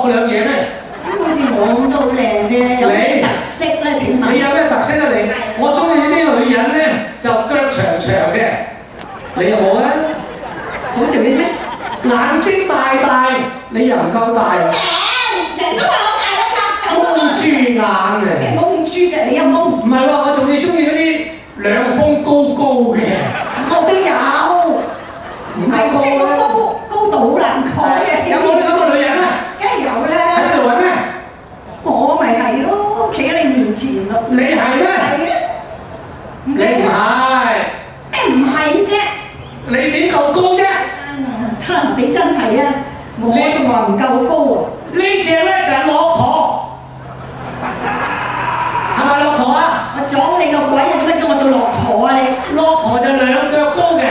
嗰兩嘢咩？好似我咁都好靚啫，有咩特色咧？請問你有咩特色啊你？我中意啲女人咧就腳長長嘅，你有冇啊？好短咩？眼睛大大，你又唔夠大。人都話我大咗拍手啊！蒙豬眼啊！蒙豬啫，你有蒙？唔係喎，我仲要中意嗰啲兩峰高高嘅。我都有，唔夠即係個高啦。高度好難講嘅。有冇啲咁嘅女人啊？梗係有喺啦。邊度揾咧？我咪係咯，企喺你面前咯。你係咩？係啊。你唔係。咩唔係啫？你點夠高啫？你真係啊！我仲話唔夠高喎。呢只咧就係駱駝，係咪駱駝啊？我撞你個鬼啊！點解叫我做駱駝啊你？駱駝就兩腳高嘅，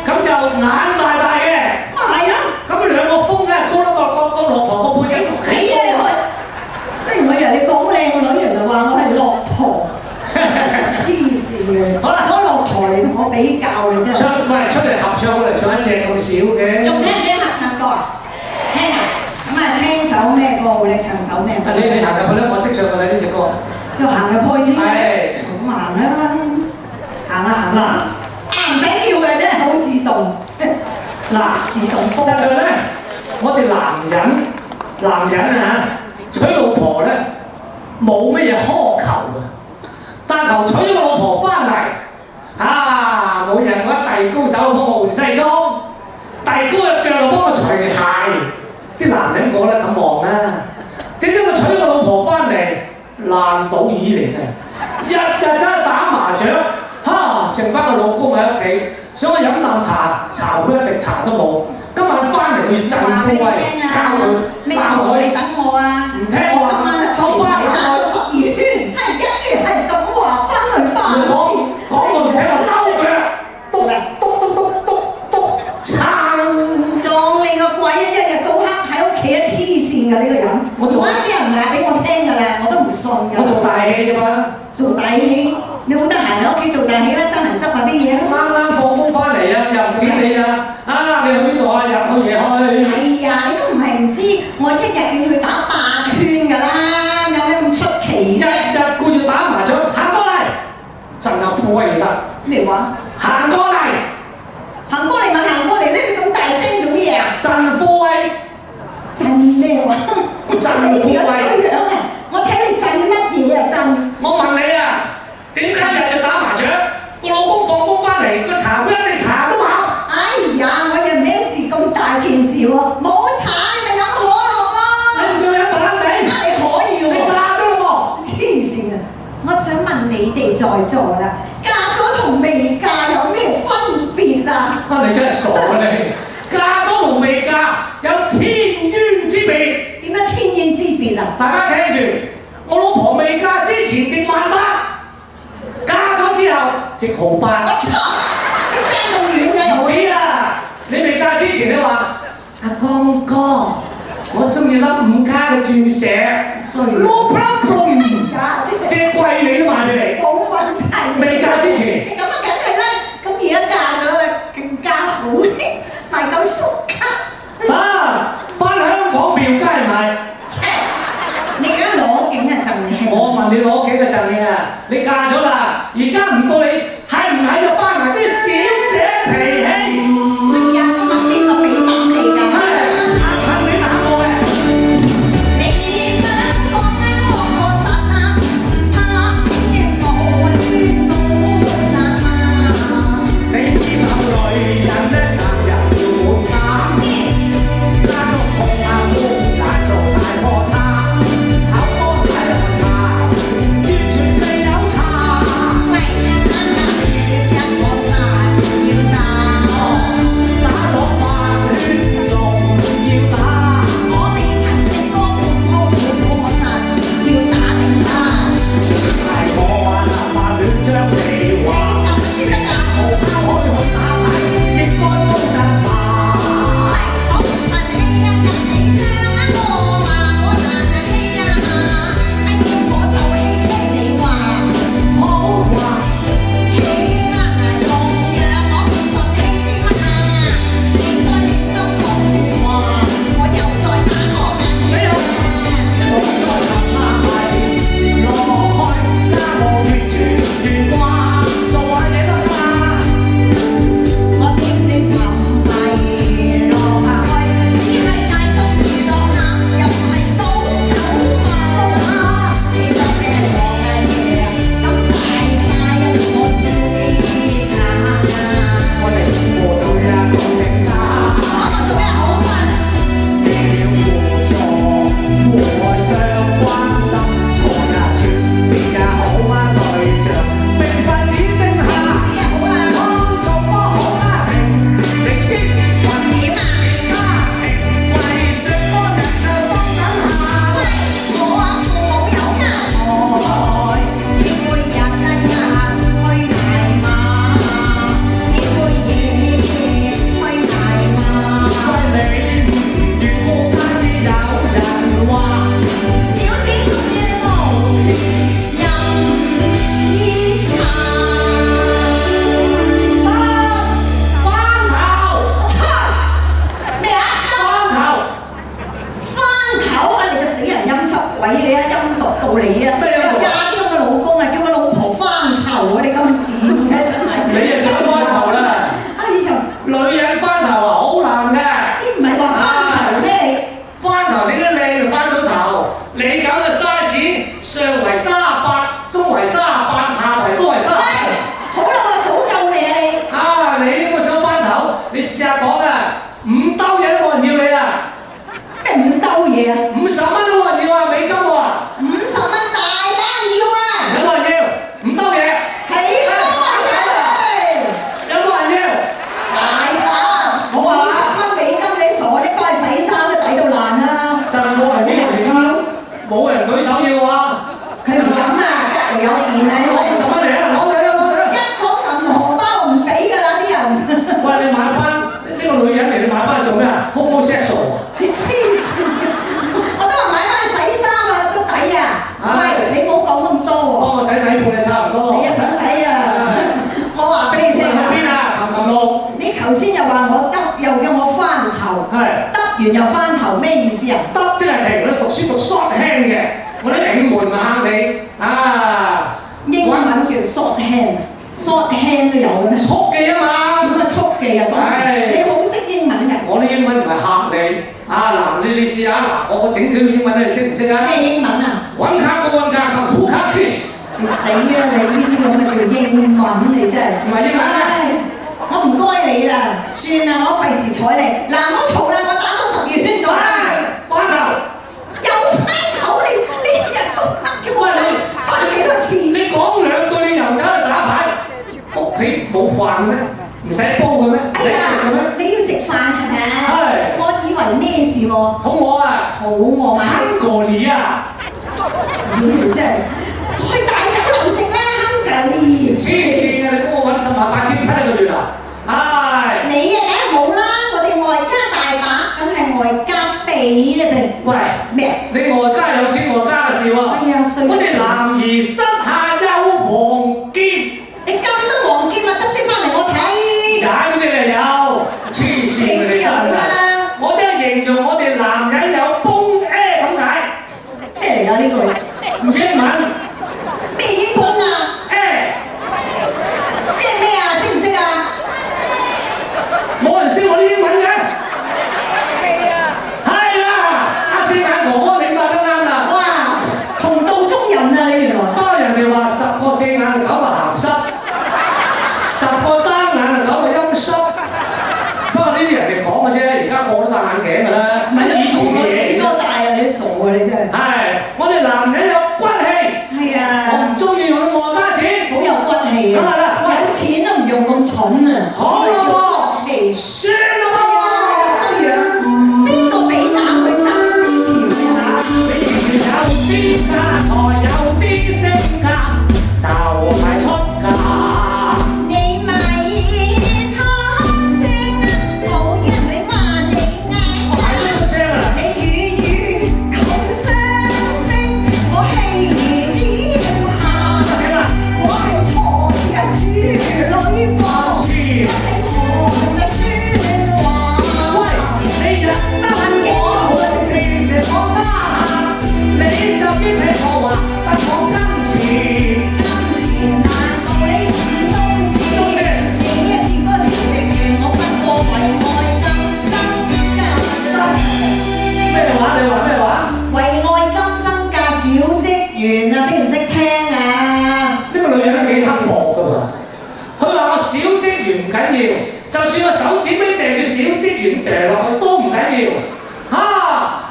咁就眼大大嘅。咪係咯。咁兩個峰梗係高得過個駱駝個背脊。死啊你去！不如我以為你講靚女，原來話我係駱駝。黐線嘅。好啦，攞駱駝嚟同我比較你真係。出嚟合唱，我嚟唱一隻咁少嘅。仲聽唔聽合唱歌啊？聽啊！咁啊聽首咩歌好咧？唱首咩歌？你行入去咧，我識唱㗎啦呢隻歌。又行入去先。係。咁行啦，行啦行啦。唔使叫嘅，真係好自動。自動波。實在咧，我哋男人啊娶老婆咧冇乜嘢苛求嘅，但求娶咗個老婆翻嚟。每日我一遞高手幫我換西裝，遞高隻腳就幫我除鞋。啲男人覺得咁望啦，點解我娶個老婆翻嚟爛賭耳嚟嘅？日日真係打麻雀，剩翻個老公喺屋企，想我飲啖茶壺一滴茶都冇。今晚翻嚟我要振富貴，教佢，咩路你等我啊？唔聽我今晚一抽你打咗12圈，係一月係咁話翻去巴士。講我唔聽我嬲佢啊！篤撐撞你個鬼啊！一日到黑喺屋企啊，黐線㗎呢個人。我做一啲人話俾我聽㗎啦，我都唔信㗎。我做大戲啫嘛。做大戲，你好得閒喺屋企做大戲啦，得閒執下啲嘢啦。啱放工翻嚟啊，又唔見你啊！你去邊度啊？入去夜去。係啊，你都唔係唔知，我一日要去打8圈㗎啦，有咩咁出奇啫？日顧住打麻雀，行過嚟，振下富貴而得。咩話？行過嚟，行過嚟咪行過嚟咧！你咁大聲做咩啊？振富貴。震咩話？振富貴。我睇你震乜嘢啊？震！我問你啊，點解日日打麻雀？個老公放工翻嚟，個茶杯一滴茶都冇。哎呀，我又咩事咁大件事喎？冇茶你咪飲可樂咯。你唔叫你飲白蘭地？你可以喎。你嫁咗咯喎？黐線啊！我想問你哋在座啦，嫁咗同未嫁有咩分別啊？你真係傻啊你！嫁咗同未嫁有天淵之別。點樣天淵之別啊？大家聽住，我老婆未嫁之前值萬八，嫁咗之後值毫八。我操！你爭咁遠㗎又？唔止啊！你未嫁之前你話阿光哥，我中意粒5卡嘅鑽石，衰 no problem，借貴你都買俾你。冇問題。未嫁之前。咁啊，梗係啦。咁而家嫁咗啦，更加好，買夠縮卡。翻香港廟街買。你而家攞景啊，贈慶。我問你攞幾個贈慶啊？你嫁咗啦，而家唔到你係唔係就翻埋啲小姐脾氣？係啊，今日邊個俾膽你㗎？係你打我嘅。你想講我實啊，他偏我專做賺嘛。你知道女人咧責任要滿家，家中紅眼烏眼做太破差，口乾太紅茶，完全最有茶。啲唔係話翻頭咩你？翻頭你都靚就翻到頭，你咁嘅 size 上圍38，中圍38，下圍都係38。好啦，我數夠未啊你？啊！你呢個想翻頭，你試下講啊，5兜嘢都冇人要你啊！咩5兜嘢啊50蚊都冇人要啊，美金喎！ ？50蚊大把要啊！有冇人要？5兜嘢？幾多啊？有冇人要？大把好啊！50蚊美金你傻拎翻去洗衫都抵到爛啦！但係冇人要，冇人舉手要啊！佢唔敢啊，隔離有件啊！攞50蚊嚟啊！攞嚟啊！攞嚟啊！一講銀荷包唔俾㗎啦啲人。喂，你買翻呢個女人嚟，你買翻去做咩啊 ？homosexual 啊！你黐線！我都話買翻去洗衫啊，都抵啊！喂，你冇講咁多喎。幫我洗底褲你差唔多。你又想洗啊？我話俾你聽去邊啊！啊？擒路。你頭先又話我得，又叫我翻頭，係。得完又翻頭，咩意思啊？得即係停，我哋讀書讀 shorthand 嘅，我啲領門咪蝦你啊！英文叫 shorthand，shorthand 都有嘅咩？速記啊嘛！咁啊速記啊，係你好識英文㗎？我啲英文唔係嚇你啊！嗱，你試下嗱，我整條英文你識唔識啊？咩英文啊？ One car go one car come two car kiss。你死啦！你呢啲咁嘅叫英文，你真係唔係英文啊唉我唔該你啦，算啦，我費事睬你。嗱，唔好嘈啦，我打咗12圈咗啦。翻頭。又翻頭，你一日都叫我喂你翻幾多次？你講兩句你又走去打牌，屋企冇飯嘅咩？唔使煲嘅咩？唔使食嘅咩？你要食飯係咪啊？係我以為咩事喎？肚餓啊！肚餓嘛？亨過你啊！你真係去大酒樓食啦，亨格利。黐線啊！你估我揾108700一個月啊？唉！你啊，梗係冇啦，我哋外家大把，梗係外家俾啦呗。喂，咩？你外家有錢外家嘅事喎。哎呀衰我哋男兒膝下有黃劍，你咁多黃劍啊，執啲翻嚟我睇。踩嗰啲你有，黐線嘅你真係。我真係形容我哋男人有崩 A 咁解。咩嚟㗎呢句？英文咩英文啊？ A，即係咩啊？識唔識啊？冇人識我啲英文嘅。係啦，阿四眼哥哥你話得啱啦。哇，同道中人啊你原來。不過人哋話10個四眼9個鹹濕，10個單眼9個陰濕。不過呢啲人哋講嘅啫，而家個個都戴眼鏡㗎啦。唔係以前嘅嘢幾多大啊？你傻啊你真係。係，我哋男人有骨氣，係啊，我唔中意用外家錢。好有骨氣啊！咁係啦喂有錢都唔用咁蠢啊！好啦骨氣。算啦你個衰樣，邊個俾膽去爭之條啊？你前有啲家財，有啲性格，就係出價。你咪出聲啊！冇人會話你我係都出聲㗎啦。你語語共相稱，我氣天下。點啊？我係財嘅主女僕，黐係狂嘅説話。喂，你日得我，其實我家，你就堅皮我話不講金錢。金錢難道你唔重視？重視你嘅是個小職員，我不過為愛今生家。咩話？你話咩話？為愛今生嫁小職員啊，識唔識聽啊？呢個女人都幾刻薄㗎喎。佢話我小職員唔緊要，就算個手指尾掟住小職員掟落去都唔緊要。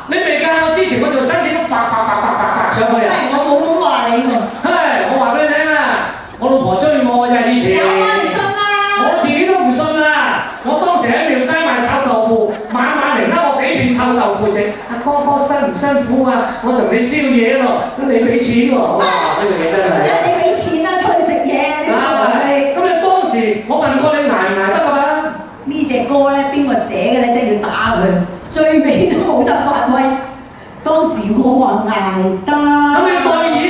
你未計我之前我做申請都發上去啊！係我冇咁話你喎。我話俾你聽啊，我老婆追我㗎以前。有冇人信啊？我自己都唔信啊！我當時喺廟街賣臭豆腐，晚晚嚟拉我幾片臭豆腐食。阿哥辛唔辛苦啊？我同你燒嘢咯，咁你俾錢喎。哇！呢樣嘢真係。你俾錢啦，出去食嘢，你傻你。咁你當時我問過你捱唔捱得㗎嘛？呢隻歌咧，邊個寫嘅咧？真係要打佢，最尾都冇得發揮。當時我話捱得。咁你對演